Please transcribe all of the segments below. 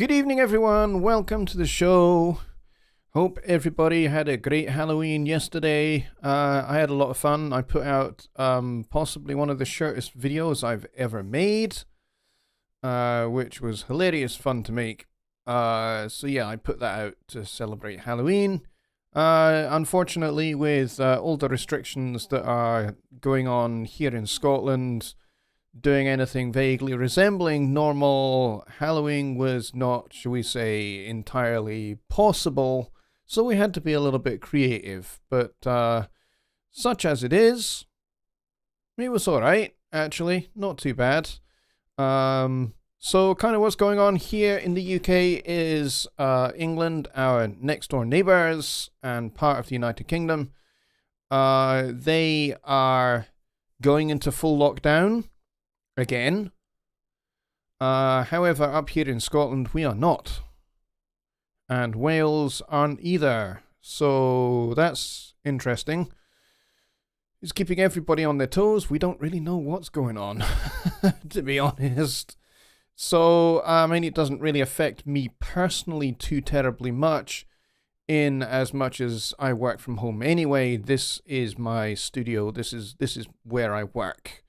Good evening, everyone. Welcome to the show. Hope everybody had a great Halloween yesterday. I had a lot of fun. I put out possibly one of the shortest videos I've ever made, which was hilarious fun to make. So yeah, I put that out to celebrate Halloween. Unfortunately, with all the restrictions that are going on here in Scotland, doing anything vaguely resembling normal Halloween was not, shall we say, entirely possible. So we had to be a little bit creative. But such as it is, it was alright, actually. Not too bad. So kind of what's going on here in the UK is England, our next door neighbours and part of the United Kingdom, they are going into full lockdown again. However, up here in Scotland, we are not. And Wales aren't either. So that's interesting. It's keeping everybody on their toes. We don't really know what's going on, to be honest. So, I mean, it doesn't really affect me personally too terribly much, in as much as I work from home anyway. This is my studio. This is where I work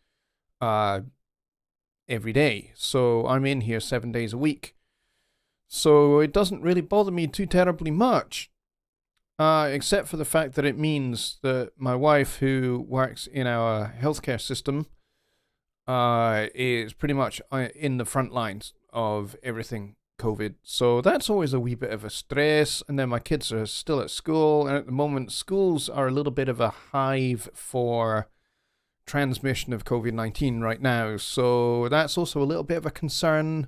every day. So I'm in here 7 days a week. So it doesn't really bother me too terribly much, except for the fact that it means that my wife, who works in our healthcare system, is pretty much in the front lines of everything COVID. So that's always a wee bit of a stress. And then my kids are still at school. And at the moment, schools are a little bit of a hive for transmission of COVID-19 right now. So that's also a little bit of a concern,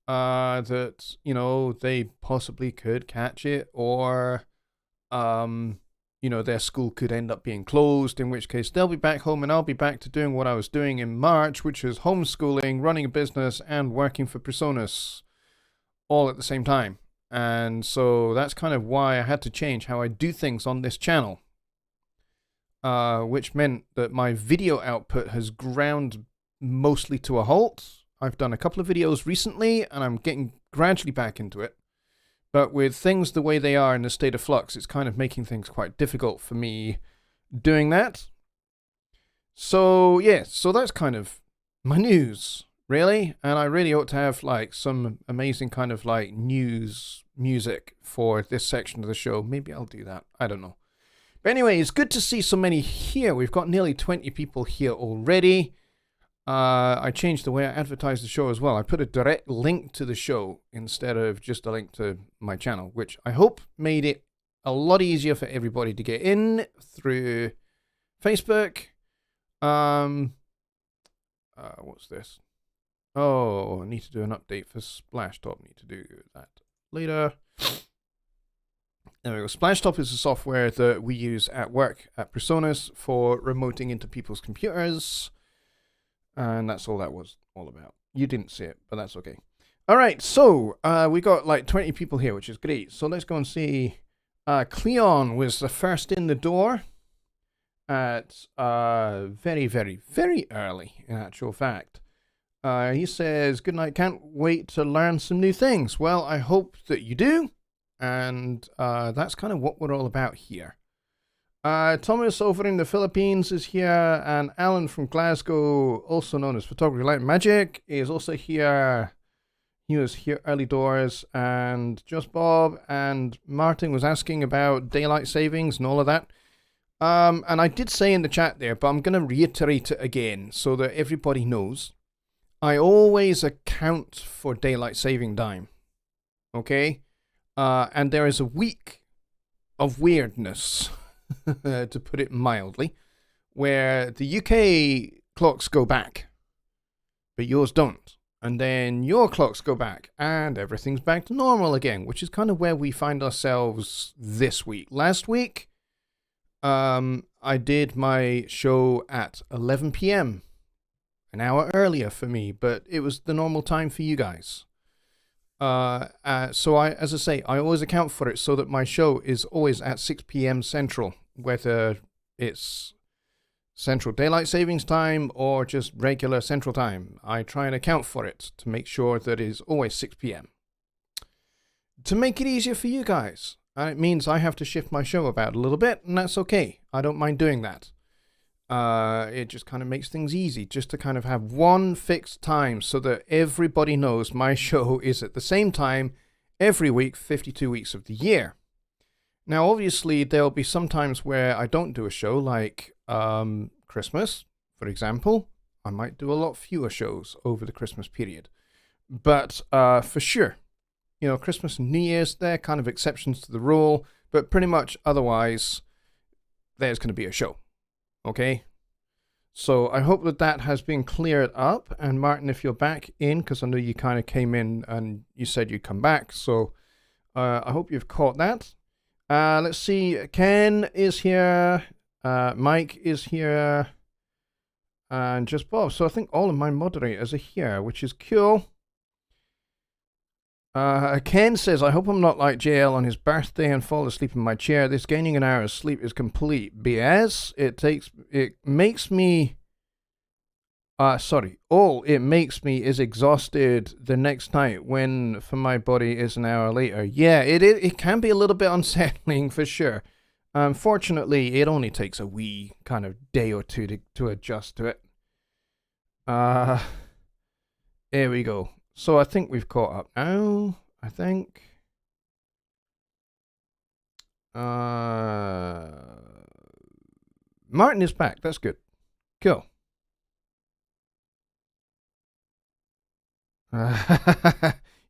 that, you know, they possibly could catch it, or, you know, their school could end up being closed, in which case they'll be back home and I'll be back to doing what I was doing in March, which is homeschooling, running a business, and working for Personas all at the same time. And so that's kind of why I had to change how I do things on this channel, which meant that my video output has ground mostly to a halt. I've done a couple of videos recently and I'm getting gradually back into it. But with things the way they are in a state of flux, it's kind of making things quite difficult for me doing that. So, yeah, so that's kind of my news, really. And I really ought to have, like, some amazing kind of, like, news music for this section of the show. Maybe I'll do that. I don't know. But anyway, it's good to see so many here. We've got nearly 20 people here already. I changed the way I advertise the show as well. I put a direct link to the show instead of just a link to my channel, which I hope made it a lot easier for everybody to get in through Facebook. What's this? Oh, I need to do an update for Splashtop. Need to do that later. There we go. Splashtop is a software that we use at work at Personas for remoting into people's computers. And that's all that was all about. You didn't see it, but that's okay. All right, so we got like 20 people here, which is great. So let's go and see. Cleon was the first in the door at very, very, very early, in actual fact. He says, "Good night, can't wait to learn some new things." Well, I hope that you do. And that's kind of what we're all about here. Thomas over in the Philippines is here, and Alan from Glasgow, also known as Photography Light and Magic, is also here. He was here early doors, and Just Bob and Martin was asking about daylight savings and all of that. And I did say in the chat there, but I'm going to reiterate it again so that everybody knows. I always account for daylight saving time. Okay? And there is a week of weirdness, to put it mildly, where the UK clocks go back, but yours don't. And then your clocks go back, and everything's back to normal again, which is kind of where we find ourselves this week. Last week, I did my show at 11 p.m., an hour earlier for me, but it was the normal time for you guys. So as I say, I always account for it so that my show is always at 6 p.m. Central, whether it's Central Daylight Savings Time or just regular Central Time. I try and account for it to make sure that it is always 6 p.m. to make it easier for you guys. And it means I have to shift my show about a little bit, and that's okay. I don't mind doing that. It just kind of makes things easy, just to kind of have one fixed time so that everybody knows my show is at the same time every week, 52 weeks of the year. Now, obviously, there'll be some times where I don't do a show, like Christmas, for example. I might do a lot fewer shows over the Christmas period. But for sure, you know, Christmas and New Year's, they're kind of exceptions to the rule, but pretty much otherwise, there's going to be a show. Okay? So I hope that that has been cleared up. And Martin, if you're back in, because I know you kind of came in and you said you'd come back, so I hope you've caught that. Let's see. Ken is here. Mike is here. And just Bob. So I think all of my moderators are here, which is cool. Ken says, I hope I'm not like JL on his birthday and fall asleep in my chair. This gaining an hour of sleep is complete BS. It makes me is exhausted the next night when for my body is an hour later. Yeah, it can be a little bit unsettling for sure. Fortunately, it only takes a wee kind of day or two to adjust to it. Here we go. So I think we've caught up now, I think. Martin is back. That's good. Cool.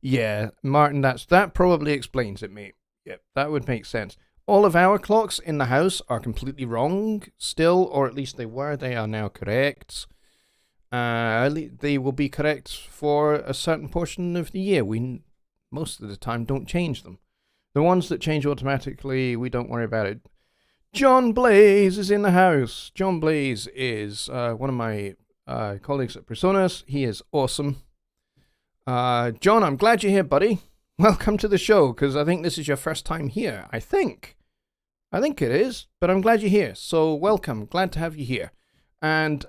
Yeah, Martin, that probably explains it, mate. Yep, that would make sense. All of our clocks in the house are completely wrong still, or at least they were. They are now correct. They will be correct for a certain portion of the year. We, most of the time, don't change them. The ones that change automatically, we don't worry about it. John Blaze is in the house. John Blaze is one of my colleagues at Personas. He is awesome. John, I'm glad you're here, buddy. Welcome to the show, because I think this is your first time here. I think it is, but I'm glad you're here. So welcome. Glad to have you here. And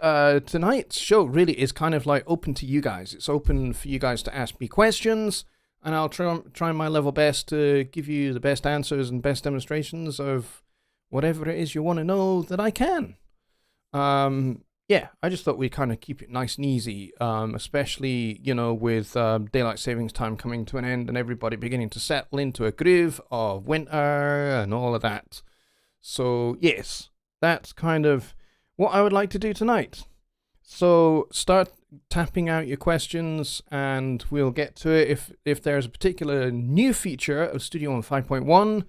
tonight's show really is kind of like open to you guys. It's open for you guys to ask me questions, and I'll try my level best to give you the best answers and best demonstrations of whatever it is you want to know that I can. Yeah, I just thought we'd kind of keep it nice and easy, especially, you know, with daylight savings time coming to an end and everybody beginning to settle into a groove of winter and all of that. So, yes, that's kind of what I would like to do tonight. So start tapping out your questions and we'll get to it. If there's a particular new feature of Studio One 5.1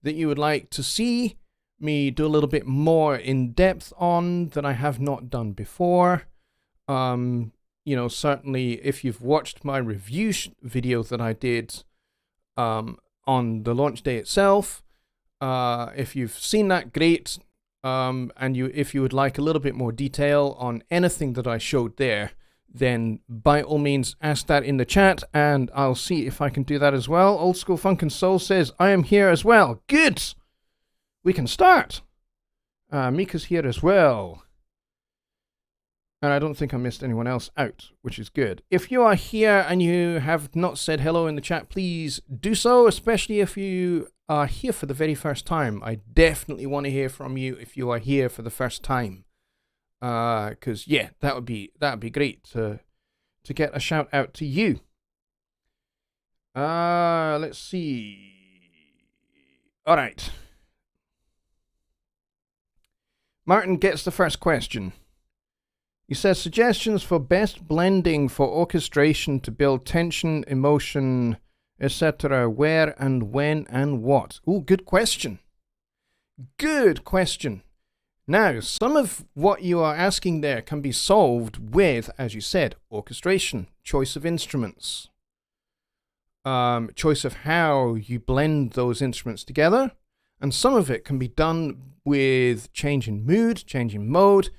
that you would like to see me do a little bit more in depth on that I have not done before, you know, certainly if you've watched my review video that I did on the launch day itself, if you've seen that, great. And if you would like a little bit more detail on anything that I showed there, then by all means ask that in the chat and I'll see if I can do that as well. Old School Funk and Soul says, I am here as well. Good! We can start. Mika's here as well. And I don't think I missed anyone else out, which is good. If you are here and you have not said hello in the chat, please do so, especially if you are here for the very first time. I definitely want to hear from you if you are here for the first time. Because, yeah, that would be great to get a shout out to you. Let's see. All right. Martin gets the first question. He says, suggestions for best blending for orchestration to build tension, emotion, etc. Where and when and what? Ooh, good question. Good question. Now, some of what you are asking there can be solved with, as you said, orchestration, choice of instruments, choice of how you blend those instruments together. And some of it can be done with change in mood, change in mode,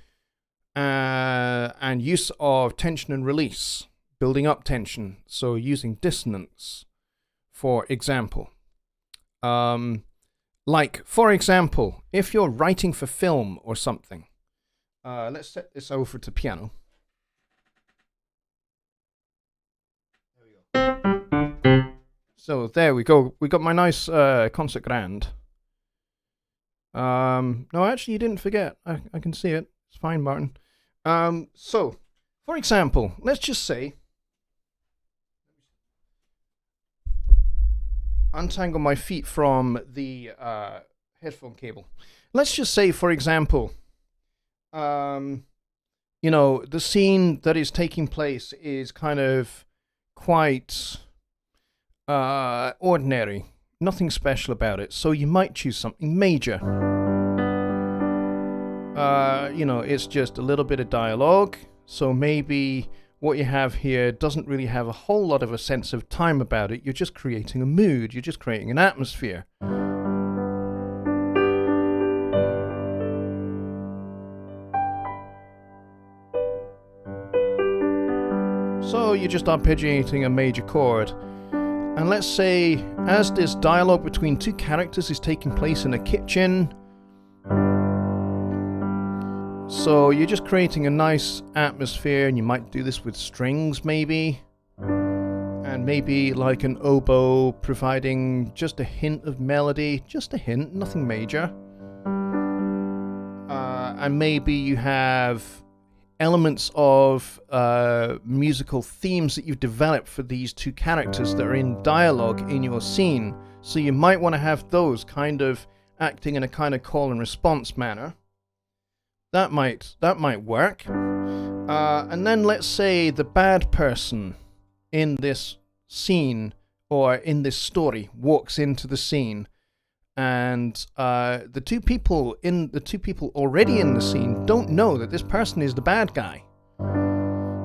and use of tension and release, building up tension. So using dissonance, for example. Like, for example, if you're writing for film or something, let's set this over to piano. There we go. So there we go. We got my nice concert grand. No, actually, you didn't forget. I can see it. It's fine, Martin. So, for example, let's just say, untangle my feet from the headphone cable. Let's just say, for example, you know, the scene that is taking place is kind of quite ordinary. Nothing special about it. So you might choose something major. You know, it's just a little bit of dialogue. So maybe what you have here doesn't really have a whole lot of a sense of time about it. You're just creating a mood. You're just creating an atmosphere. So you just arpeggiating a major chord. And let's say, as this dialogue between two characters is taking place in a kitchen, so you're just creating a nice atmosphere, and you might do this with strings maybe, and maybe like an oboe providing just a hint of melody, just a hint, nothing major. And maybe you have elements of musical themes that you've developed for these two characters that are in dialogue in your scene. So you might want to have those kind of acting in a kind of call and response manner. That might work. And then let's say the bad person in this scene or in this story walks into the scene, and the two people already in the scene don't know that this person is the bad guy.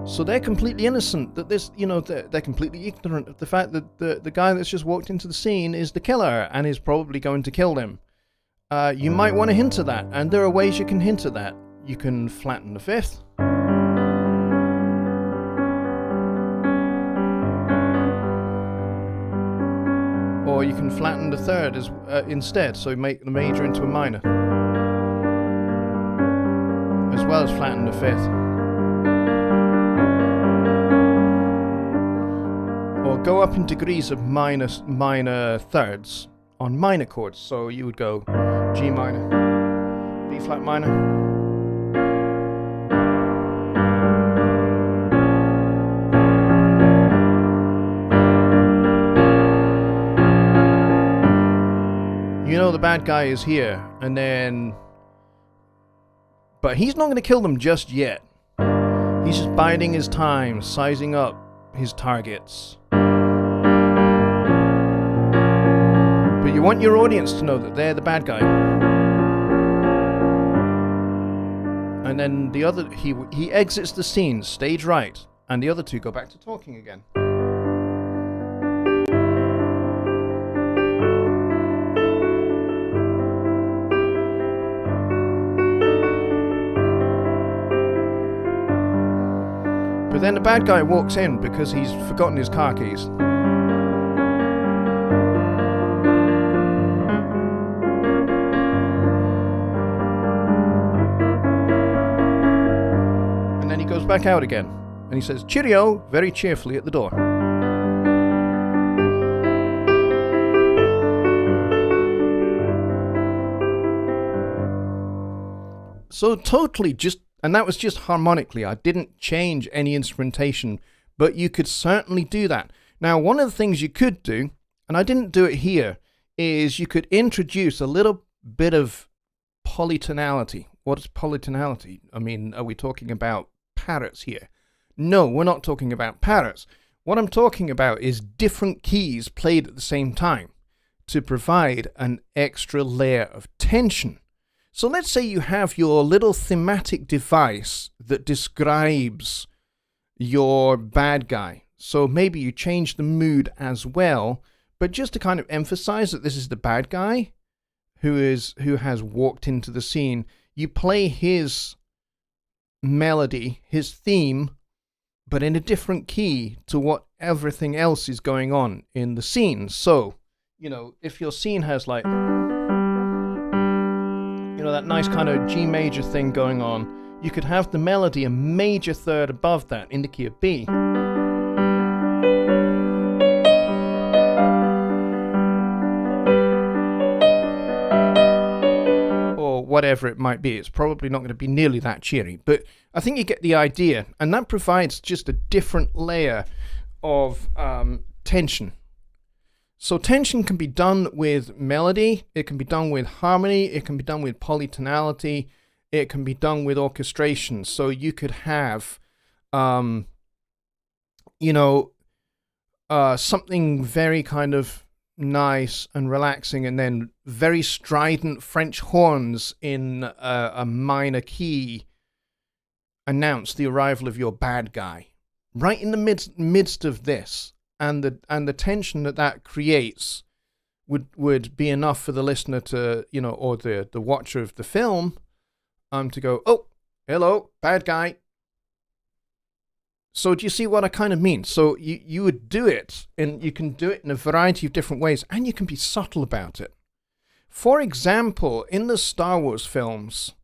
So they're completely innocent that this, you know, they're completely ignorant of the fact that the guy that's just walked into the scene is the killer and is probably going to kill them. You might want to hint at that, and there are ways you can hint at that. You can flatten the fifth. Or you can flatten the third as instead, so make the major into a minor. As well as flatten the fifth. Or go up in degrees of minor thirds on minor chords. So you would go G minor, B flat minor. You know the bad guy is here, and then... But he's not going to kill them just yet. He's just biding his time, sizing up his targets. But you want your audience to know that they're the bad guy. And then the other... He exits the scene, stage right, and the other two go back to talking again. But then the bad guy walks in because he's forgotten his car keys. And then he goes back out again. And he says, "Cheerio," very cheerfully at the door. So totally just... And that was just harmonically. I didn't change any instrumentation, but you could certainly do that. Now, one of the things you could do, and I didn't do it here, is you could introduce a little bit of polytonality. What is polytonality? I mean, are we talking about parrots here? No, we're not talking about parrots. What I'm talking about is different keys played at the same time to provide an extra layer of tension. So let's say you have your little thematic device that describes your bad guy. So maybe you change the mood as well, but just to kind of emphasize that this is the bad guy who has walked into the scene, you play his melody, his theme, but in a different key to what everything else is going on in the scene. So, you know, if your scene has like... You know, that nice kind of G major thing going on, you could have the melody a major third above that in the key of B. whatever it might be. It's probably not going to be nearly that cheery, but I think you get the idea, and that provides just a different layer of tension. So tension can be done with melody, it can be done with harmony, it can be done with polytonality, it can be done with orchestration. So you could have, something very kind of nice and relaxing, and then very strident French horns in a minor key announce the arrival of your bad guy. Right in the midst of this, and the tension that creates would be enough for the listener to, or the watcher of the film, to go, oh, hello, bad guy. So do you see what I kind of mean? So you would do it, and you can do it in a variety of different ways, and you can be subtle about it. For example, in the Star Wars films,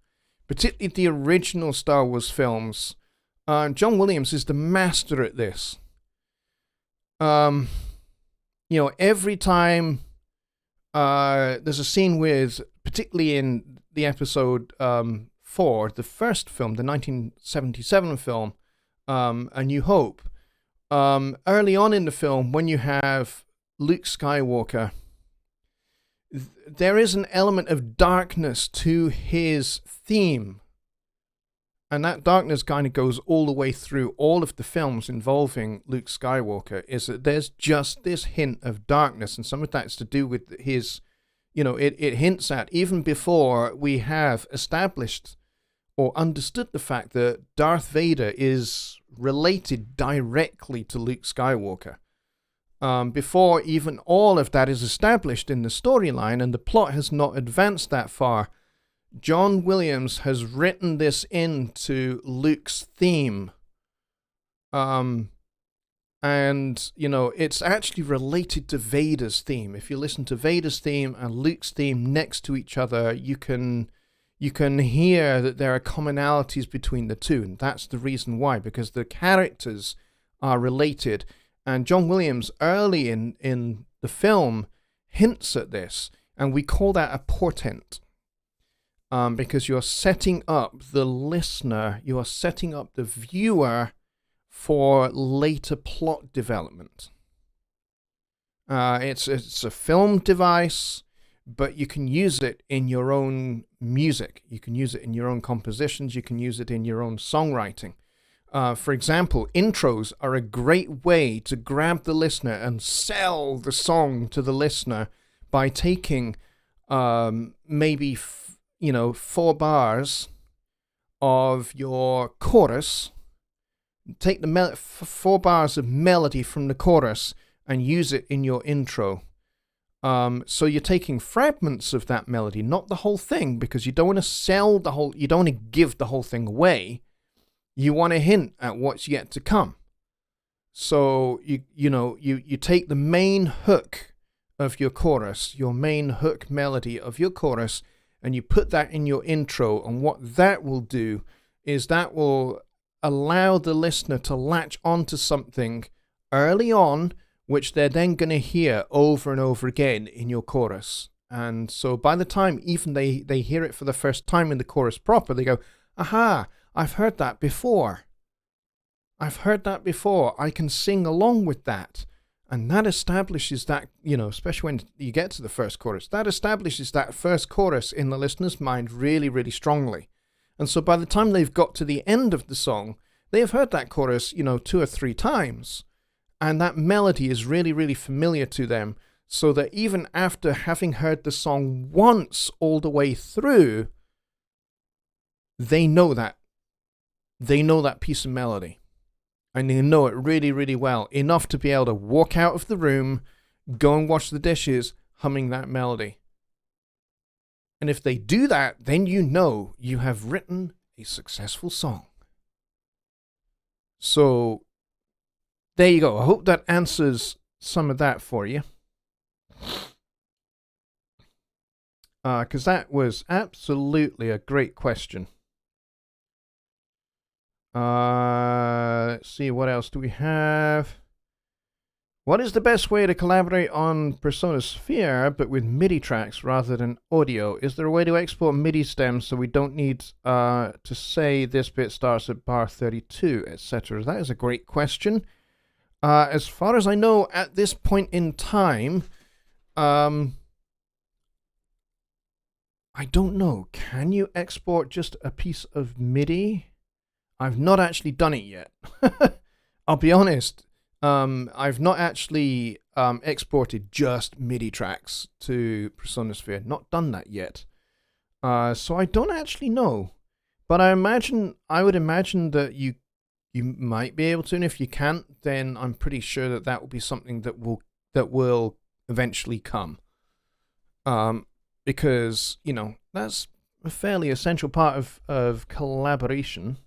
particularly the original Star Wars films, John Williams is the master at this. Every time there's a scene with, particularly in the episode 4, the first film, the 1977 film, A New Hope, early on in the film, when you have Luke Skywalker, there is an element of darkness to his theme. And that darkness kind of goes all the way through all of the films involving Luke Skywalker, is that there's just this hint of darkness, and some of that's to do with his, it hints at, even before we have established or understood the fact that Darth Vader is related directly to Luke Skywalker. Before even all of that is established in the storyline, and the plot has not advanced that far, John Williams has written this into Luke's theme. And, it's actually related to Vader's theme. If you listen to Vader's theme and Luke's theme next to each other, you can hear that there are commonalities between the two. And that's the reason why, because the characters are related. And John Williams, early in the film, hints at this. And we call that a portent. Because you're setting up the listener, you are setting up the viewer for later plot development. It's a film device, but you can use it in your own music. You can use it in your own compositions. You can use it in your own songwriting. For example, intros are a great way to grab the listener and sell the song to the listener by taking maybe 4 bars of your chorus, take the 4 bars of melody from the chorus and use it in your intro. So you're taking fragments of that melody, not the whole thing, because you don't want to sell the whole, you don't want to give the whole thing away. You want to hint at what's yet to come. So you take the main hook of your chorus, your main hook melody of your chorus, and you put that in your intro, and what that will do is that will allow the listener to latch onto something early on, which they're then going to hear over and over again in your chorus. And so by the time even they hear it for the first time in the chorus proper, they go, aha, I've heard that before. I've heard that before. I can sing along with that. And that establishes that, especially when you get to the first chorus, that establishes that first chorus in the listener's mind really, really strongly. And so by the time they've got to the end of the song, they have heard that chorus, 2 or 3 times. And that melody is really, really familiar to them. So that even after having heard the song once all the way through, they know that. They know that piece of melody. And they know it really, really well, enough to be able to walk out of the room, go and wash the dishes, humming that melody. And if they do that, then you know you have written a successful song. So, there you go. I hope that answers some of that for you. Because that was absolutely a great question. Let's see, what else do we have? What is the best way to collaborate on Persona Sphere, but with MIDI tracks rather than audio? Is there a way to export MIDI stems so we don't need to say this bit starts at bar 32, etc.? That is a great question. As far as I know, at this point in time, I don't know. Can you export just a piece of MIDI? I've not actually done it yet. I'll be honest. I've not actually exported just MIDI tracks to Persona Sphere. Not done that yet. So I don't actually know. But I would imagine that you might be able to, and if you can't, then I'm pretty sure that will be something that will eventually come. Because, that's a fairly essential part of collaboration.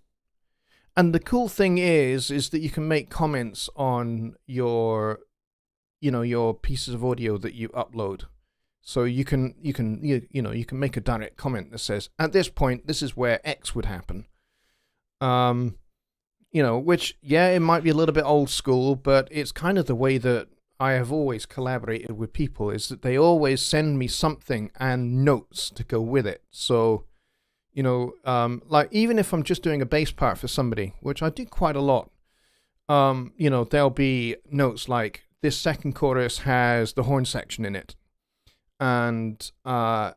And the cool thing is that you can make comments on your pieces of audio that you upload. So you can make a direct comment that says, at this point, this is where X would happen. Which, it might be a little bit old school, but it's kind of the way that I have always collaborated with people, is that they always send me something and notes to go with it. So, like even if I'm just doing a bass part for somebody, which I do quite a lot, there'll be notes like this second chorus has the horn section in it. And that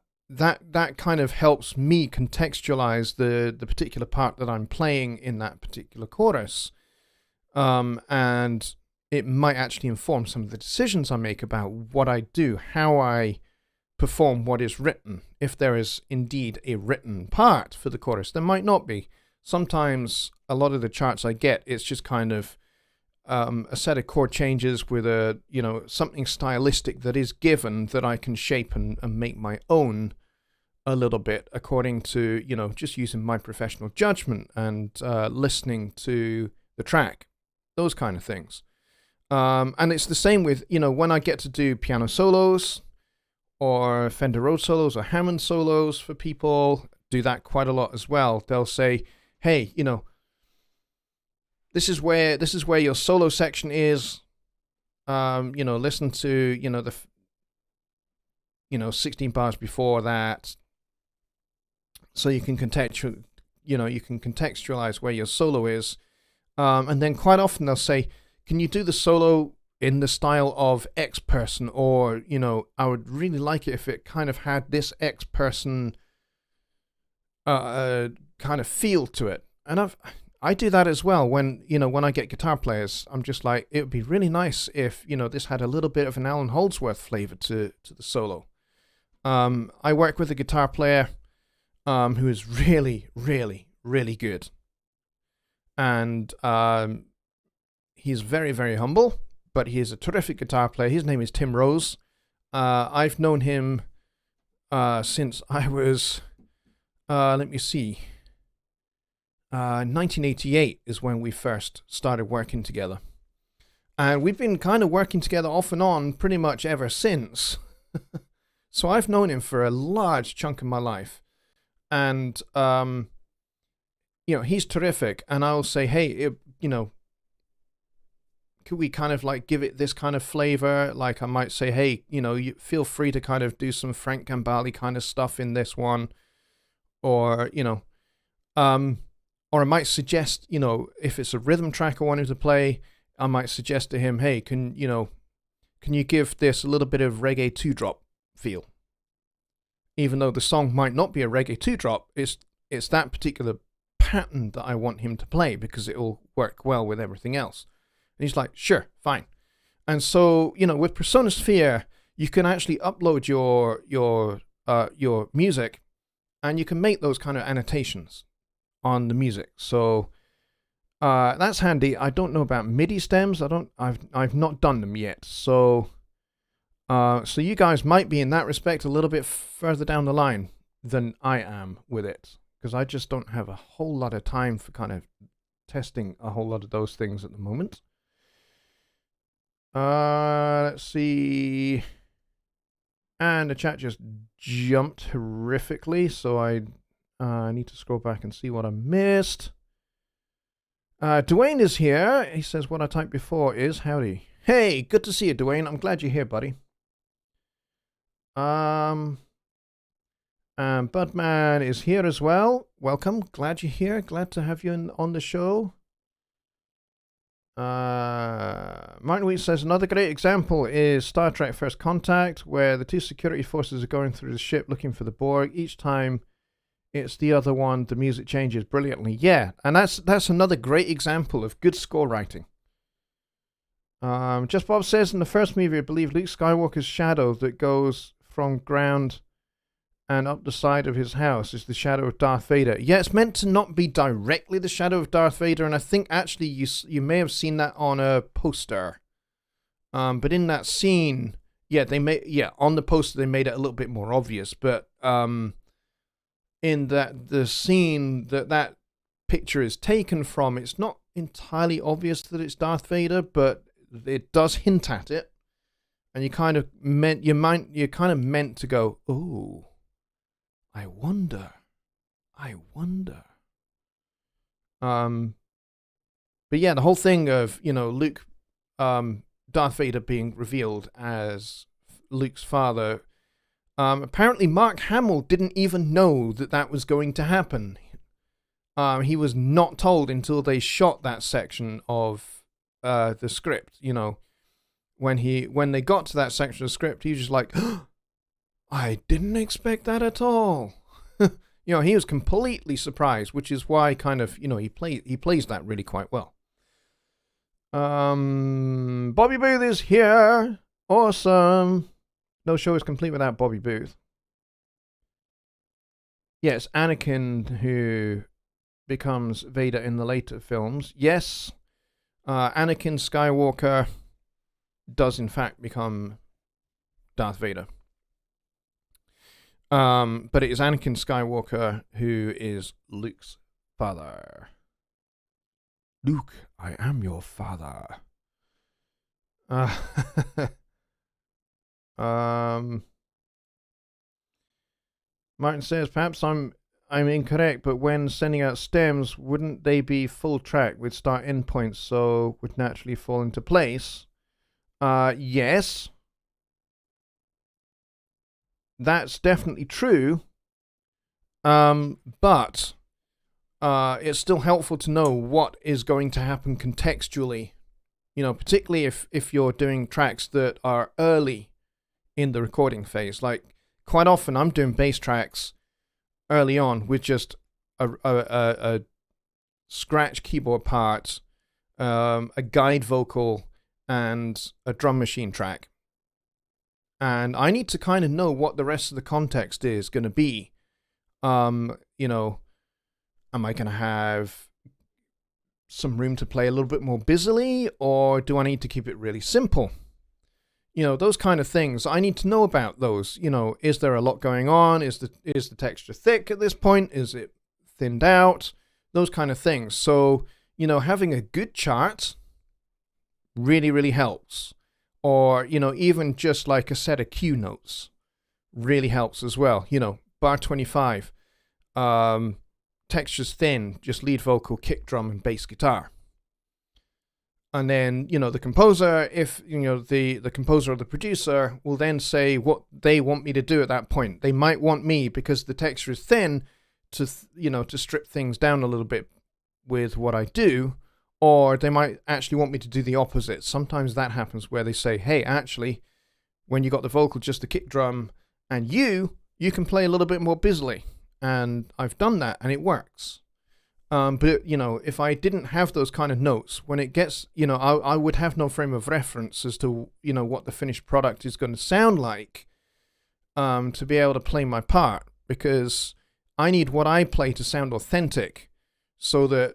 kind of helps me contextualize the particular part that I'm playing in that particular chorus. And it might actually inform some of the decisions I make about what I do, how I perform what is written. If there is indeed a written part for the chorus, there might not be. Sometimes a lot of the charts I get, it's just kind of a set of chord changes with something stylistic that is given that I can shape and make my own a little bit according to, just using my professional judgment and listening to the track, those kind of things. And it's the same with, when I get to do piano solos or Fender Rhodes solos or Hammond solos for people, do that quite a lot as well. They'll say, hey, this is where your solo section is. Listen to, the 16 bars before that. So you can contextualize where your solo is. And then quite often they'll say, can you do the solo in the style of X person? Or, I would really like it if it kind of had this X person kind of feel to it. And I do that as well when I get guitar players. I'm just like, it would be really nice if, this had a little bit of an Alan Holdsworth flavor to the solo. I work with a guitar player who is really, really, really good. And he's very, very humble, but he is a terrific guitar player. His name is Tim Rose. I've known him since I was, 1988 is when we first started working together. And we've been kind of working together off and on pretty much ever since. So I've known him for a large chunk of my life. And, he's terrific. And I'll say, hey, could we kind of like give it this kind of flavor? Like I might say, hey, you feel free to kind of do some Frank Gambale kind of stuff in this one. Or, or I might suggest, if it's a rhythm track I want him to play, I might suggest to him, hey, can you give this a little bit of reggae 2-drop feel? Even though the song might not be a reggae 2-drop, it's that particular pattern that I want him to play because it will work well with everything else. And he's like, sure, fine. And so, with Persona Sphere, you can actually upload your music, and you can make those kind of annotations on the music. So that's handy. I don't know about MIDI stems. I've not done them yet. So you guys might be in that respect a little bit further down the line than I am with it, because I just don't have a whole lot of time for kind of testing a whole lot of those things at the moment. Let's see. And the chat just jumped horrifically, so I need to scroll back and see what I missed. Dwayne is here. He says, what I typed before is howdy. Hey, good to see you, Dwayne. I'm glad you're here, buddy. Budman is here as well. Welcome. Glad you're here. Glad to have you on the show. Martin Wheat says another great example is Star Trek First Contact, where the two security forces are going through the ship looking for the Borg. Each time it's the other one, the music changes brilliantly. Yeah, and that's another great example of good score writing. Just Bob says in the first movie, I believe Luke Skywalker's shadow that goes from ground and up the side of his house is the shadow of Darth Vader. Yeah, it's meant to not be directly the shadow of Darth Vader, and I think actually you may have seen that on a poster. But in that scene, on the poster they made it a little bit more obvious. But in the scene that picture is taken from, it's not entirely obvious that it's Darth Vader, but it does hint at it, and you're kind of meant to go, "Ooh, I wonder." But yeah, the whole thing of Luke, Darth Vader being revealed as Luke's father. Apparently, Mark Hamill didn't even know that was going to happen. He was not told until they shot that section of the script. When they got to that section of the script, he was just like, I didn't expect that at all. He was completely surprised, which is why he plays that really quite well. Bobby Booth is here. Awesome. No show is complete without Bobby Booth. Yes, Anakin who becomes Vader in the later films. Yes, Anakin Skywalker does in fact become Darth Vader. But it is Anakin Skywalker who is Luke's father. Luke, I am your father. Martin says, perhaps I'm incorrect, but when sending out stems, wouldn't they be full track with start endpoints, so would naturally fall into place? Yes. That's definitely true. But it's still helpful to know what is going to happen contextually. Particularly if you're doing tracks that are early in the recording phase. Like, quite often I'm doing bass tracks early on with just a scratch keyboard part, a guide vocal, and a drum machine track. And I need to kind of know what the rest of the context is going to be. Am I going to have some room to play a little bit more busily, or do I need to keep it really simple? Those kind of things. I need to know about those. Is there a lot going on? Is the texture thick at this point? Is it thinned out? Those kind of things. So, having a good chart really, really helps. Or, even just like a set of cue notes really helps as well. Bar 25, texture's thin, just lead vocal, kick drum, and bass guitar. And then, the composer, if, the composer or the producer will then say what they want me to do at that point. They might want me, because the texture is thin, to strip things down a little bit with what I do. Or they might actually want me to do the opposite. Sometimes that happens where they say, hey, actually, when you got the vocal, just the kick drum, and you can play a little bit more busily. And I've done that, and it works. But, if I didn't have those kind of notes, when it gets, I would have no frame of reference as to, what the finished product is going to sound like to be able to play my part. Because I need what I play to sound authentic, so that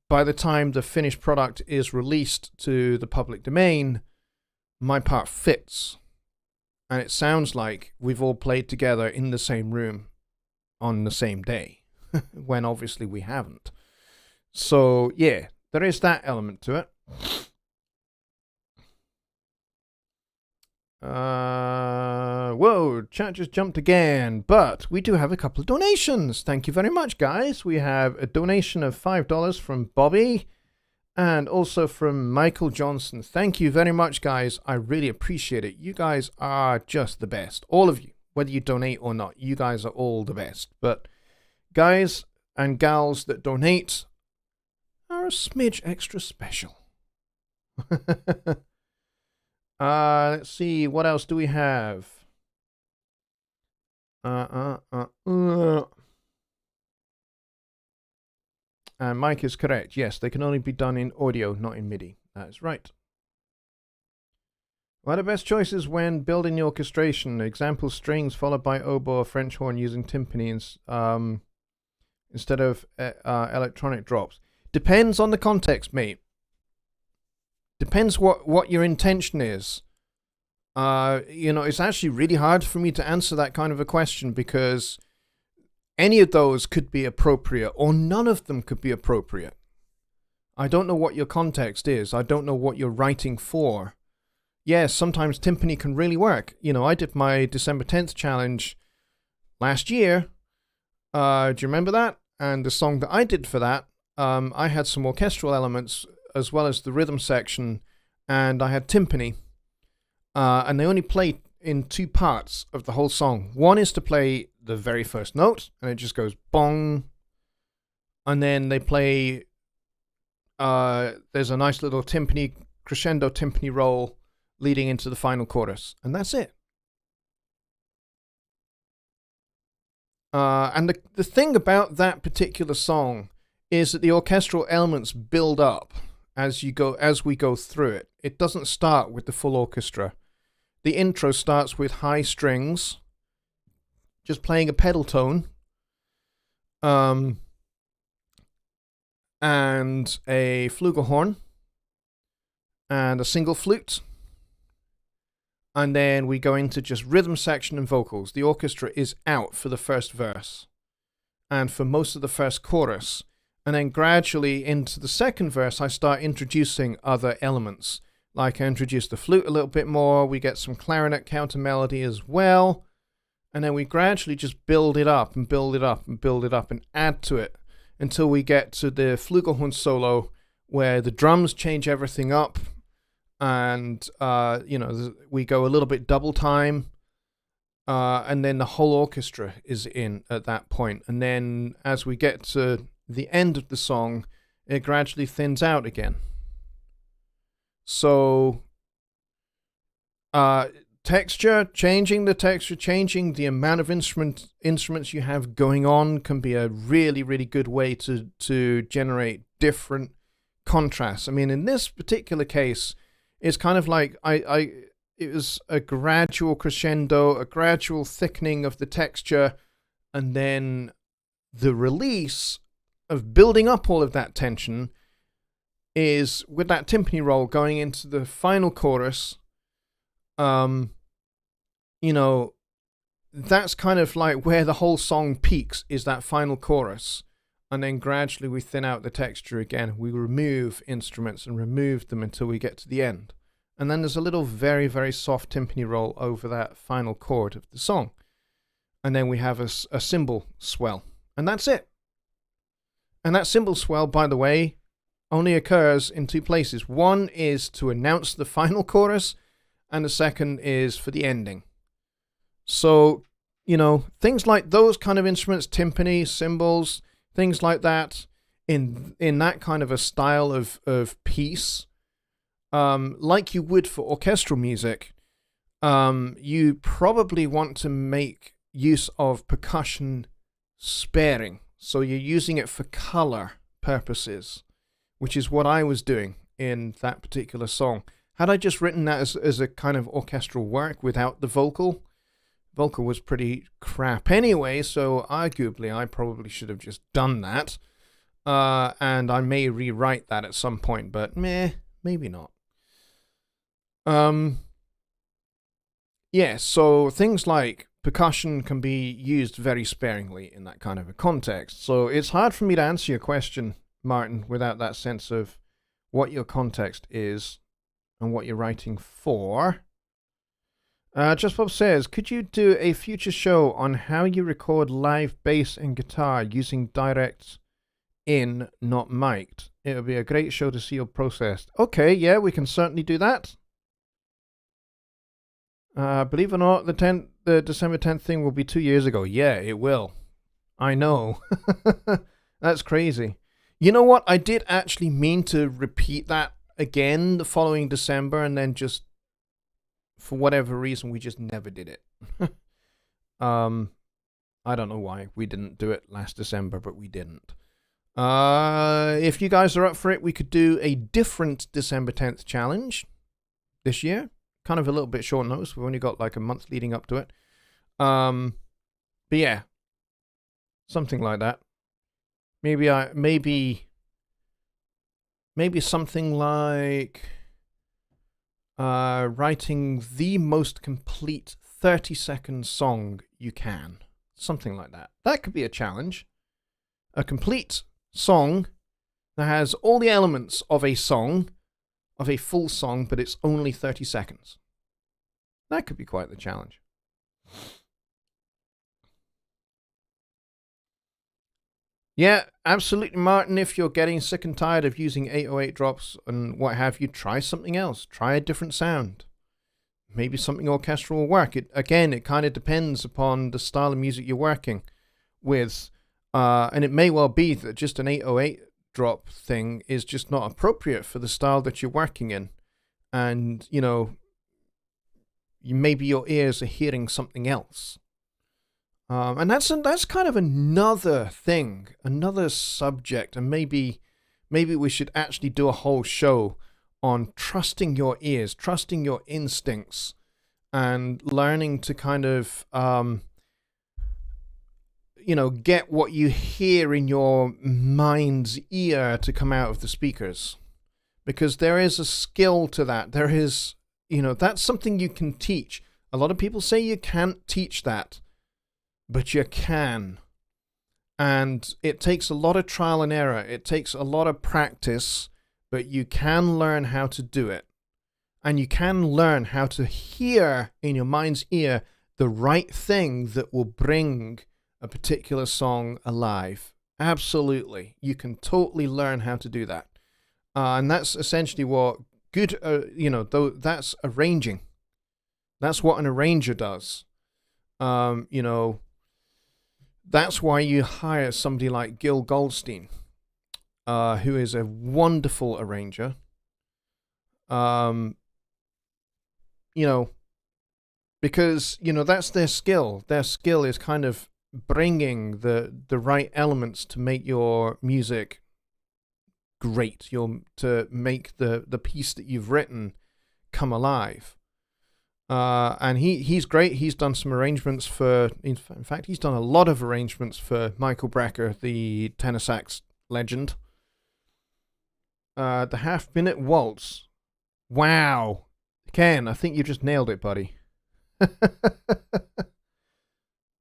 by the time the finished product is released to the public domain, my part fits. And it sounds like we've all played together in the same room on the same day, when obviously we haven't. So, yeah, there is that element to it. Whoa, chat just jumped again, but we do have a couple of donations. Thank you very much, guys. We have a donation of $5 from Bobby, And also from Michael Johnson. Thank you very much, guys. I really appreciate it. You guys are just the best. All of you, whether you donate or not, you guys are all the best. But guys and gals that donate are a smidge extra special. Let's see. What else do we have? And Mike is correct. Yes, they can only be done in audio, not in MIDI. That is right. What are the best choices when building the orchestration? Example, strings followed by oboe or French horn using timpani instead of electronic drops. Depends on the context, mate. Depends what your intention is. It's actually really hard for me to answer that kind of a question because any of those could be appropriate or none of them could be appropriate. I don't know what your context is. I don't know what you're writing for. Yes, sometimes timpani can really work. I did my December 10th challenge last year. Do you remember that? And the song that I did for that, I had some orchestral elements as well as the rhythm section, and I had timpani. And they only play in two parts of the whole song. One is to play the very first note, and it just goes bong. And then they play, there's a nice little timpani, crescendo timpani roll leading into the final chorus. And that's it. And the thing about that particular song is that the orchestral elements build up as we go through it. It doesn't start with the full orchestra. The intro starts with high strings, just playing a pedal tone, and a flugelhorn, and a single flute. And then we go into just rhythm section and vocals. The orchestra is out for the first verse and for most of the first chorus. And then gradually into the second verse, I start introducing other elements. Like I introduce the flute a little bit more. We get some clarinet counter melody as well. And then we gradually just build it up and build it up and build it up and add to it until we get to the flugelhorn solo where the drums change everything up. And, we go a little bit double time. And then the whole orchestra is in at that point. And then as we get to the end of the song, it gradually thins out again. So, texture, changing the amount of instruments you have going on can be a really, really good way to generate different contrasts. I mean, in this particular case, it's kind of like it was a gradual crescendo, a gradual thickening of the texture, and then the release of building up all of that tension is with that timpani roll going into the final chorus. That's kind of like where the whole song peaks, is that final chorus. And then gradually we thin out the texture again. We remove instruments and remove them until we get to the end. And then there's a little very, very soft timpani roll over that final chord of the song. And then we have a cymbal swell. And that's it. And that cymbal swell, by the way, only occurs in two places. One is to announce the final chorus, and the second is for the ending. So, things like those kind of instruments, timpani, cymbals, things like that, in that kind of a style of piece, like you would for orchestral music, you probably want to make use of percussion sparing. So you're using it for color purposes, which is what I was doing in that particular song. Had I just written that as a kind of orchestral work without the vocal was pretty crap anyway, so arguably I probably should have just done that. And I may rewrite that at some point, but maybe not. So things like percussion can be used very sparingly in that kind of a context. So it's hard for me to answer your question, Martin, without that sense of what your context is and what you're writing for. Just Bob says, could you do a future show on how you record live bass and guitar using direct in, not mic'd? It'll be a great show to see you processed. Okay, yeah, we can certainly do that. Believe it or not, the December 10th thing will be 2 years ago. Yeah, it will. I know. That's crazy. You know what? I did actually mean to repeat that again the following December, and then just, for whatever reason, we just never did it. I don't know why we didn't do it last December, but we didn't. If you guys are up for it, we could do a different December 10th challenge this year. Kind of a little bit short notice. We've only got like a month leading up to it. But yeah, something like that. Maybe something like writing the most complete 30-second song you can. Something like that. That could be a challenge. A complete song that has all the elements of a song, of a full song, but it's only 30 seconds. That could be quite the challenge. Yeah, absolutely, Martin. If you're getting sick and tired of using 808 drops and what have you, try something else. Try a different sound. Maybe something orchestral will work. It kind of depends upon the style of music you're working with. And it may well be that just an 808 drop thing is just not appropriate for the style that you're working in. And, maybe your ears are hearing something else. And that's kind of another thing, another subject. And maybe we should actually do a whole show on trusting your ears, trusting your instincts, and learning to kind of, get what you hear in your mind's ear to come out of the speakers. Because there is a skill to that. There is, that's something you can teach. A lot of people say you can't teach that, but you can. And it takes a lot of trial and error. It takes a lot of practice, but you can learn how to do it. And you can learn how to hear in your mind's ear the right thing that will bring a particular song alive. Absolutely. You can totally learn how to do that. And that's essentially what good, that's arranging. That's what an arranger does. That's why you hire somebody like Gil Goldstein, who is a wonderful arranger. Because, that's their skill. Their skill is kind of bringing the right elements to make your music great, to make the piece that you've written come alive. And he's great. He's done some arrangements in fact, he's done a lot of arrangements for Michael Brecker, the tenor sax legend. The half-minute waltz. Wow. Ken, I think you just nailed it, buddy.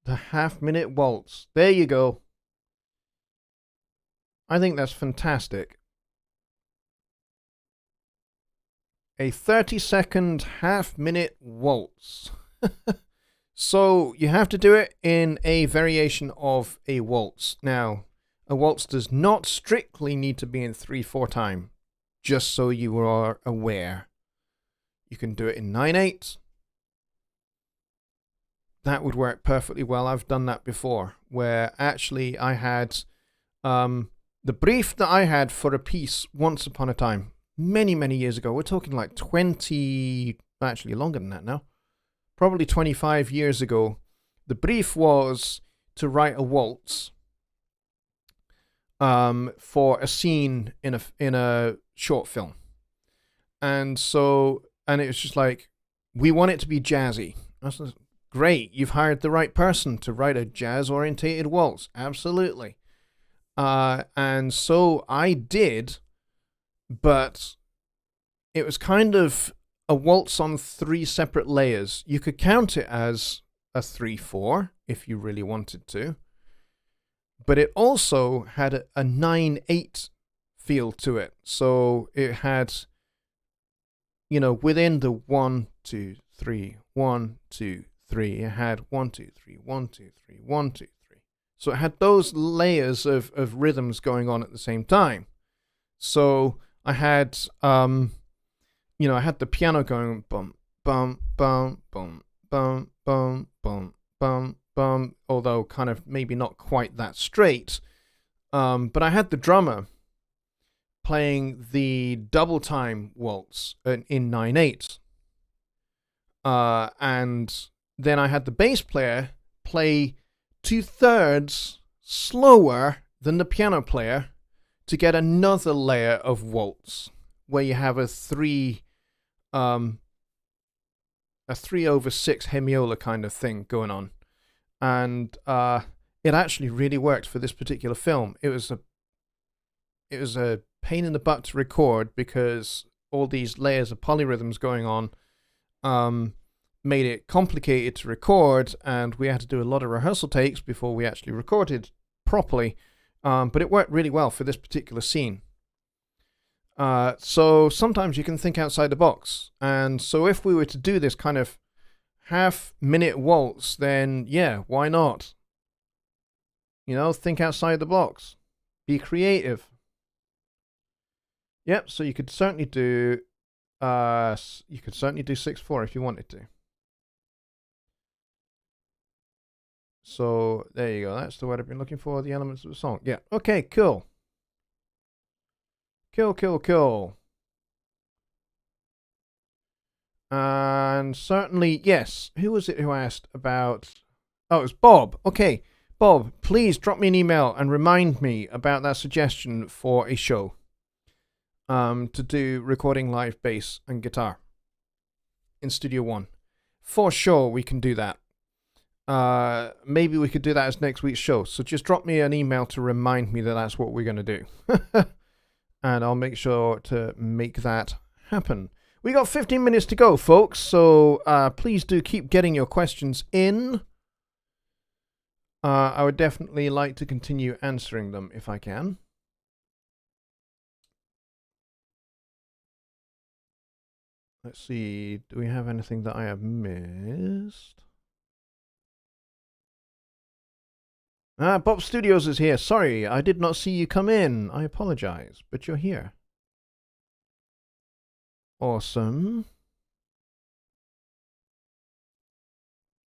The half-minute waltz. There you go. I think that's fantastic. A 30-second half-minute waltz. So you have to do it in a variation of a waltz. Now, a waltz does not strictly need to be in 3/4 time, just so you are aware. You can do it in 9/8. That would work perfectly well. I've done that before, where actually I had the brief that I had for a piece once upon a time, many, many years ago. We're talking like 20, actually longer than that now, probably 25 years ago. The brief was to write a waltz for a scene in a short film. And it was just like, we want it to be jazzy. I was like, great, you've hired the right person to write a jazz-orientated waltz. Absolutely. And so I did, but it was kind of a waltz on 3 separate layers. You could count it as a 3/4 if you really wanted to, but it also had a 9/8 feel to it. So it had, within the 1, 2, 3, 1, 2, 3, it had 1, 2, 3, 1, 2, 3, 1, 2, 3. So it had those layers of rhythms going on at the same time. So I had, I had the piano going bum, bum, bum, bum, bum, bum, bum, bum, bum, although kind of maybe not quite that straight. But I had the drummer playing the double time waltz in 9/8. And then I had the bass player play 2/3 slower than the piano player to get another layer of waltz, where you have a 3/6 hemiola kind of thing going on. And it actually really worked for this particular film. It was a pain in the butt to record because all these layers of polyrhythms going on made it complicated to record, and we had to do a lot of rehearsal takes before we actually recorded properly. But it worked really well for this particular scene. So sometimes you can think outside the box. And so if we were to do this kind of half-minute waltz, then yeah, why not? Think outside the box. Be creative. Yep, so you could certainly do 6/4 if you wanted to. So there you go. That's the word I've been looking for. The elements of the song. Yeah. Okay. Cool. Cool. And certainly, yes. Who was it who asked about? Oh, it was Bob. Okay, Bob. Please drop me an email and remind me about that suggestion for a show. To do recording live bass and guitar in Studio One. For sure, we can do that. Maybe we could do that as next week's show. So just drop me an email to remind me that that's what we're going to do. And I'll make sure to make that happen. We got 15 minutes to go, folks. So please do keep getting your questions in. I would definitely like to continue answering them if I can. Let's see. Do we have anything that I have missed? Bob Studios is here. Sorry, I did not see you come in. I apologize, but you're here. Awesome.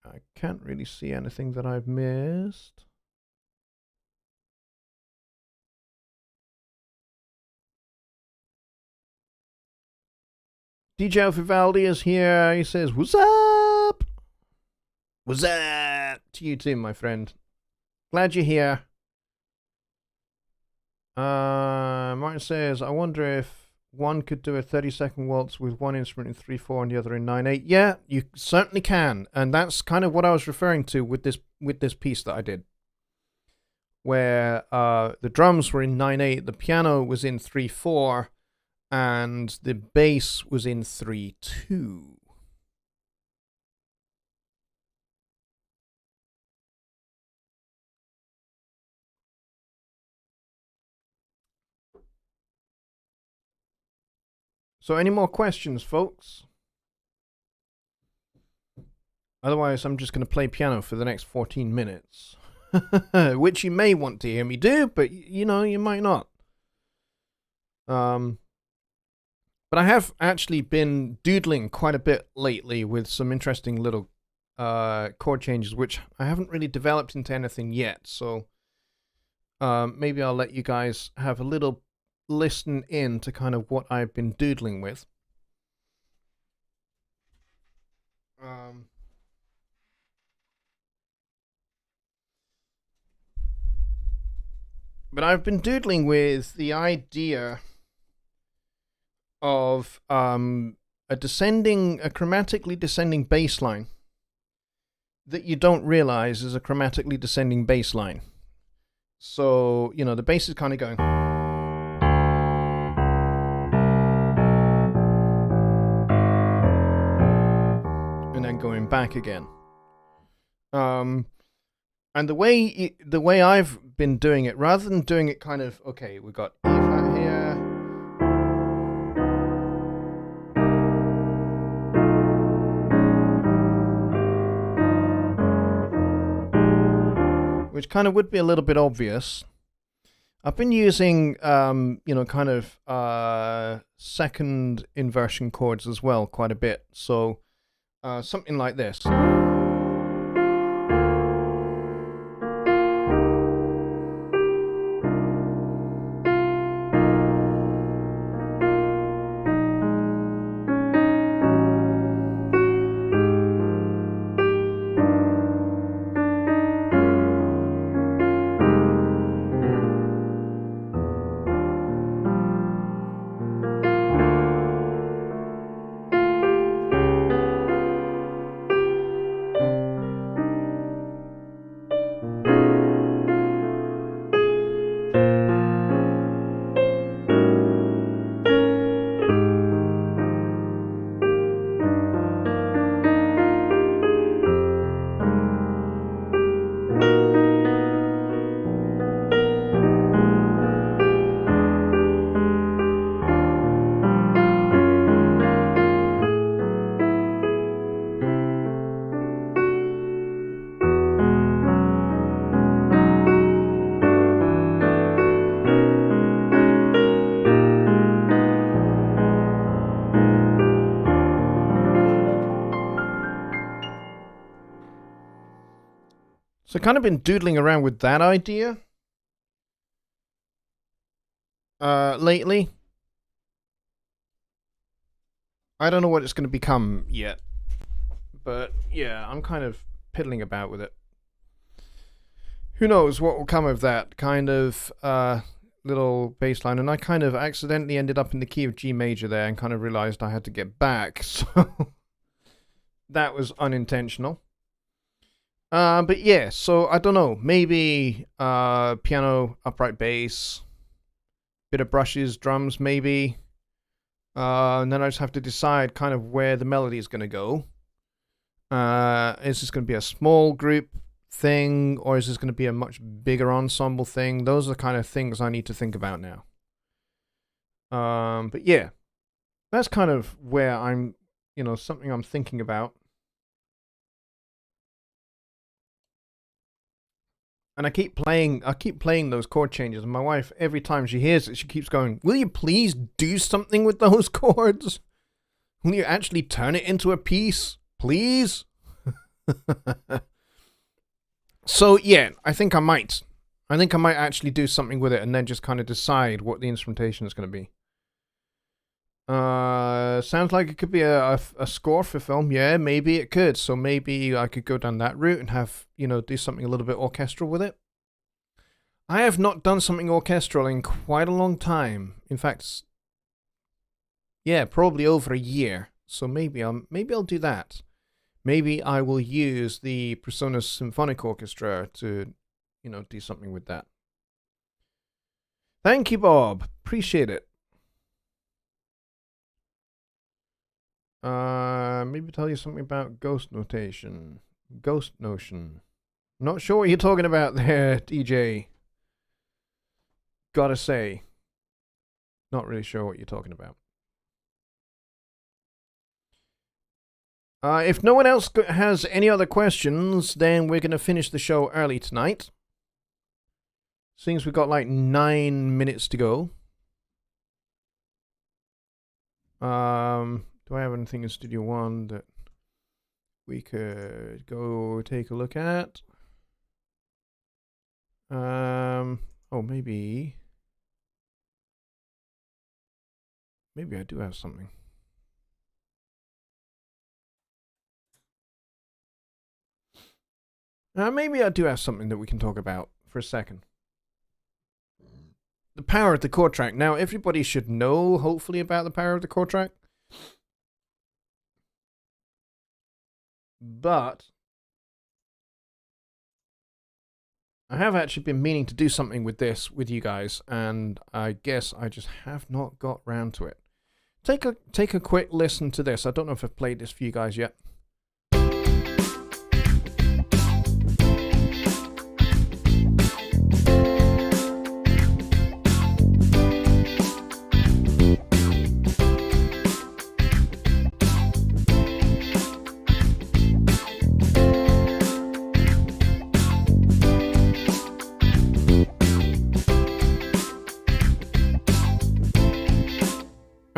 I can't really see anything that I've missed. DJ Vivaldi is here. He says, "What's up? What's up?" To you too, my friend. Glad you're here. Martin says, "I wonder if one could do a 30-second waltz with one instrument in 3/4 and the other in 9/8. Yeah, you certainly can, and that's kind of what I was referring to with this piece that I did, where the drums were in 9/8, the piano was in 3/4, and the bass was in 3/2. So any more questions, folks? Otherwise, I'm just going to play piano for the next 14 minutes. Which you may want to hear me do, but, you might not. But I have actually been doodling quite a bit lately with some interesting little chord changes, which I haven't really developed into anything yet. So maybe I'll let you guys have a little listen in to kind of what I've been doodling with. But I've been doodling with the idea of a chromatically descending bass line that you don't realize is a chromatically descending bass line. So, the bass is kind of going. And then going back again. And the way I've been doing it, rather than doing it kind of, okay, we've got E flat here, which kind of would be a little bit obvious. I've been using, you know, kind of second inversion chords as well quite a bit. So something like this. So kind of been doodling around with that idea lately. I don't know what it's going to become yet, but yeah, I'm kind of piddling about with it. Who knows what will come of that kind of little bass line, and I kind of accidentally ended up in the key of G major there and kind of realized I had to get back, so that was unintentional. But yeah, so I don't know, maybe piano, upright bass, bit of brushes, drums maybe, and then I just have to decide kind of where the melody is going to go. Is this going to be a small group thing, or is this going to be a much bigger ensemble thing? Those are the kind of things I need to think about now. But yeah, that's kind of where I'm, you know, something I'm thinking about. And I keep playing those chord changes, and my wife, every time she hears it, she keeps going, "Will you please do something with those chords? Will you actually turn it into a piece, please?" So yeah, I think I might actually do something with it, and then just kind of decide what the instrumentation is going to be. Sounds like it could be a score for film. Yeah, maybe it could. So maybe I could go down that route and have, you know, do something a little bit orchestral with it. I have not done something orchestral in quite a long time. In fact, yeah, probably over a year. So maybe I'll do that. Maybe I will use the Presonus Symphonic Orchestra to, you know, do something with that. Thank you, Bob. Appreciate it. Maybe tell you something about ghost notation. Ghost notion. Not sure what you're talking about there, DJ. Gotta say. Not really sure what you're talking about. If no one else has any other questions, then we're going to finish the show early tonight. Seems we've got like 9 minutes to go. Do I have anything in Studio One that we could go take a look at? Oh, maybe I do have something. Maybe I do have something that we can talk about for a second. The power of the chord track. Now, everybody should know, hopefully, about the power of the chord track. But I have actually been meaning to do something with this with you guys, and I guess I just have not got round to it. Take a quick listen to this. I don't know if I've played this for you guys yet.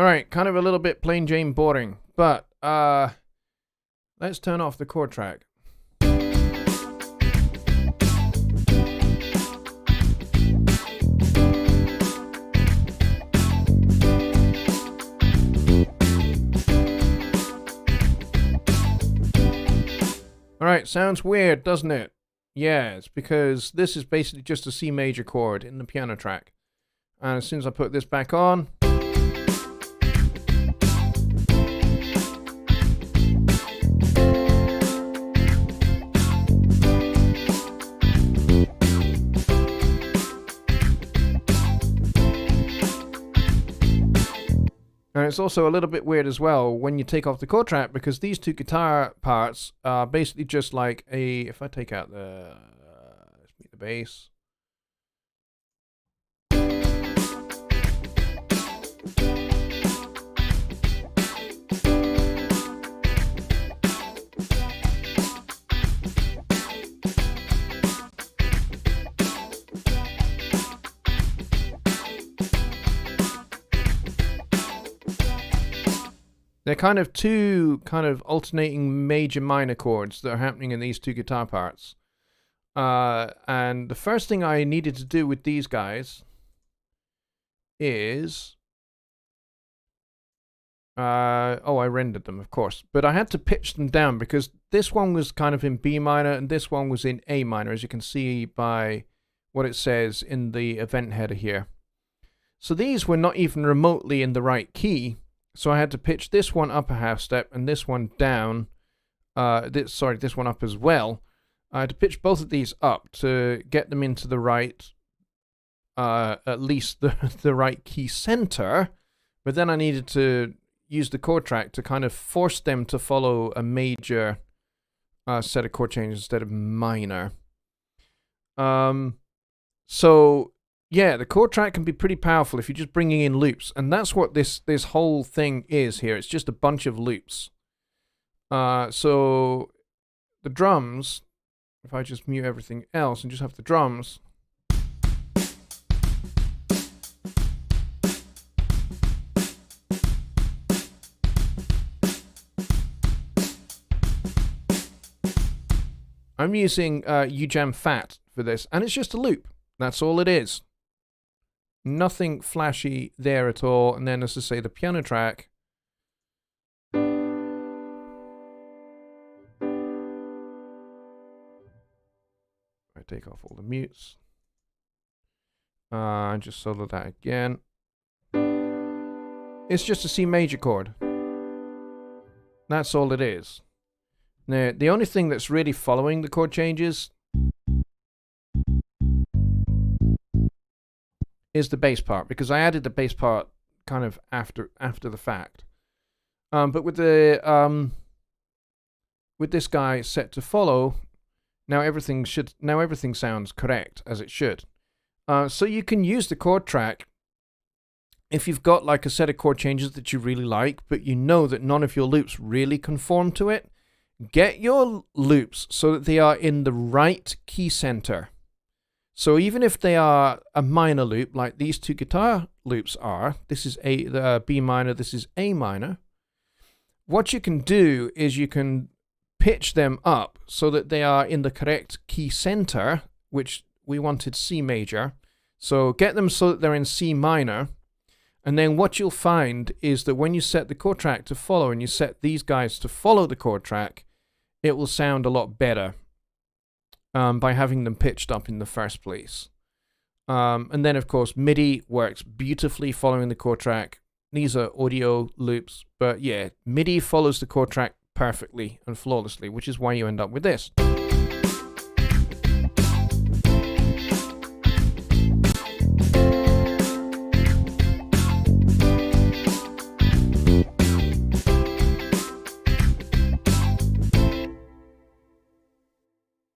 Alright, kind of a little bit plain Jane boring, but let's turn off the chord track. Alright, sounds weird, doesn't it? Yeah, it's because this is basically just a C major chord in the piano track. And as soon as I put this back on, and it's also a little bit weird as well when you take off the chord track, because these two guitar parts are basically just like a, if I take out the, let's meet the bass. They're kind of two kind of alternating major minor chords that are happening in these two guitar parts. And the first thing I needed to do with these guys is... I rendered them, of course. But I had to pitch them down because this one was kind of in B minor and this one was in A minor, as you can see by what it says in the event header here. So these were not even remotely in the right key. So I had to pitch this one up a half step and this one down. This one up as well. I had to pitch both of these up to get them into the right, at least the right key center. But then I needed to use the chord track to kind of force them to follow a major set of chord changes instead of minor. So yeah, the chord track can be pretty powerful if you're just bringing in loops, and that's what this whole thing is here. It's just a bunch of loops. So the drums, if I just mute everything else and just have the drums. I'm using UJam Fat for this, and it's just a loop. That's all it is. Nothing flashy there at all. And then, as I say, the piano track. I take off all the mutes. Just solo that again. It's just a C major chord. That's all it is. Now, the only thing that's really following the chord changes is the bass part, because I added the bass part kind of after the fact. But with the with this guy set to follow, now everything sounds correct as it should. So you can use the chord track if you've got like a set of chord changes that you really like, but you know that none of your loops really conform to it. Get your loops so that they are in the right key center. So even if they are a minor loop, like these two guitar loops are, this is B minor, this is A minor, what you can do is you can pitch them up so that they are in the correct key center, which we wanted C major. So get them so that they're in C minor, and then what you'll find is that when you set the chord track to follow and you set these guys to follow the chord track, it will sound a lot better. By having them pitched up in the first place. And then, of course, MIDI works beautifully following the chord track. These are audio loops, but yeah, MIDI follows the chord track perfectly and flawlessly, which is why you end up with this.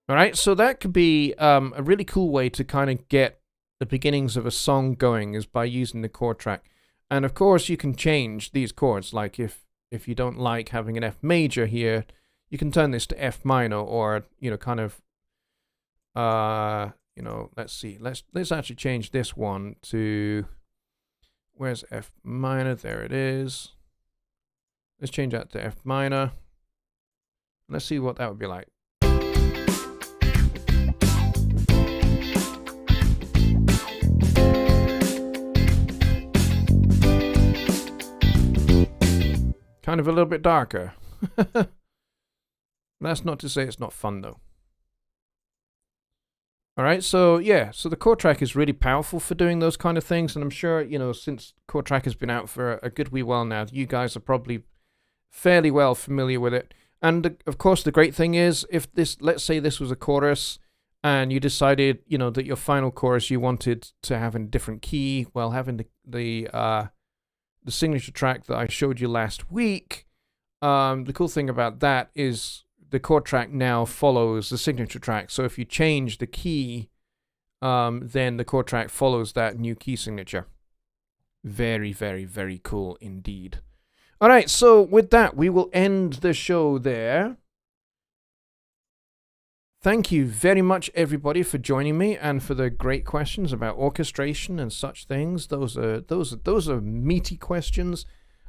Alright, so that could be a really cool way to kind of get the beginnings of a song going, is by using the chord track. And of course you can change these chords, like if you don't like having an F major here, you can turn this to F minor, or, you know, kind of, let's see, let's actually change this one to, Where's F minor? There it is. Let's change that to F minor. Let's see what that would be like. Kind of a little bit darker. That's not to say it's not fun though. Alright, so yeah, so the chord track is really powerful for doing those kind of things, and I'm sure, you know, since chord track has been out for a good wee while now, you guys are probably fairly well familiar with it. And of course, the great thing is, if this, let's say this was a chorus, and you decided, you know, that your final chorus you wanted to have in a different key, well, having the signature track that I showed you last week, the cool thing about that is the chord track now follows the signature track. So if you change the key, then the chord track follows that new key signature. Very, very, very cool indeed. All right, so with that, we will end the show there. Thank you very much, everybody, for joining me and for the great questions about orchestration and such things. Those are meaty questions,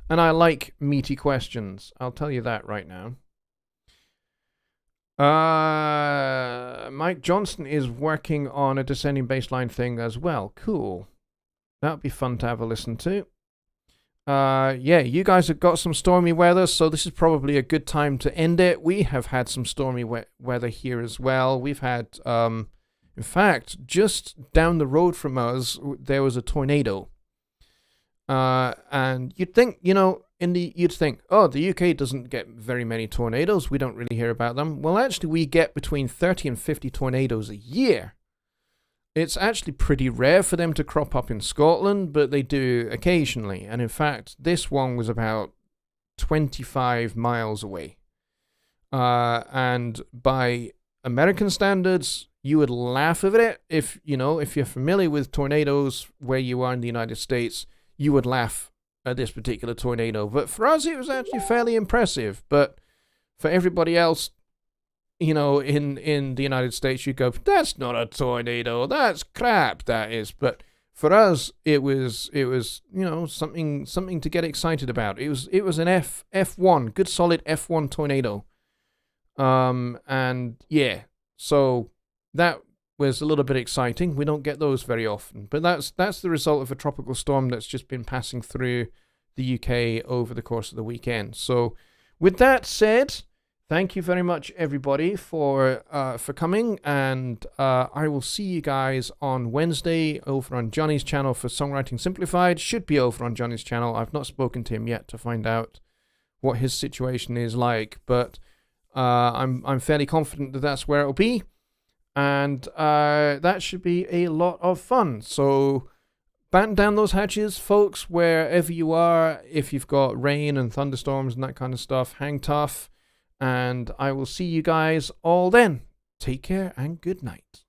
and I like meaty questions. I'll tell you that right now. Mike Johnston is working on a descending bass line thing as well. Cool. That'd be fun to have a listen to. Yeah, you guys have got some stormy weather, so this is probably a good time to end it. We have had some stormy weather here as well. We've had, in fact, just down the road from us, there was a tornado. And you'd think, you know, you'd think, oh, the UK doesn't get very many tornadoes. We don't really hear about them. Well, actually, we get between 30 and 50 tornadoes a year. It's actually pretty rare for them to crop up in Scotland, but they do occasionally. And in fact, this one was about 25 miles away. And by American standards, you would laugh at it. If you're familiar with tornadoes where you are in the United States, you would laugh at this particular tornado. But for us, it was actually fairly impressive. But for everybody else, you know, in the United States, you go, that's not a tornado, that's crap, that is. But for us, it was you know, something to get excited about. It was an F1, good solid F1 tornado. And yeah, so that was a little bit exciting. We don't get those very often, but that's the result of a tropical storm that's just been passing through the UK over the course of the weekend. So with that said, thank you very much, everybody, for coming, and I will see you guys on Wednesday over on Jonny's channel for Songwriting Simplified. Should be over on Jonny's channel. I've not spoken to him yet to find out what his situation is like, but I'm fairly confident that that's where it'll be, and that should be a lot of fun. So batten down those hatches, folks, wherever you are. If you've got rain and thunderstorms and that kind of stuff, hang tough. And I will see you guys all then. Take care and good night.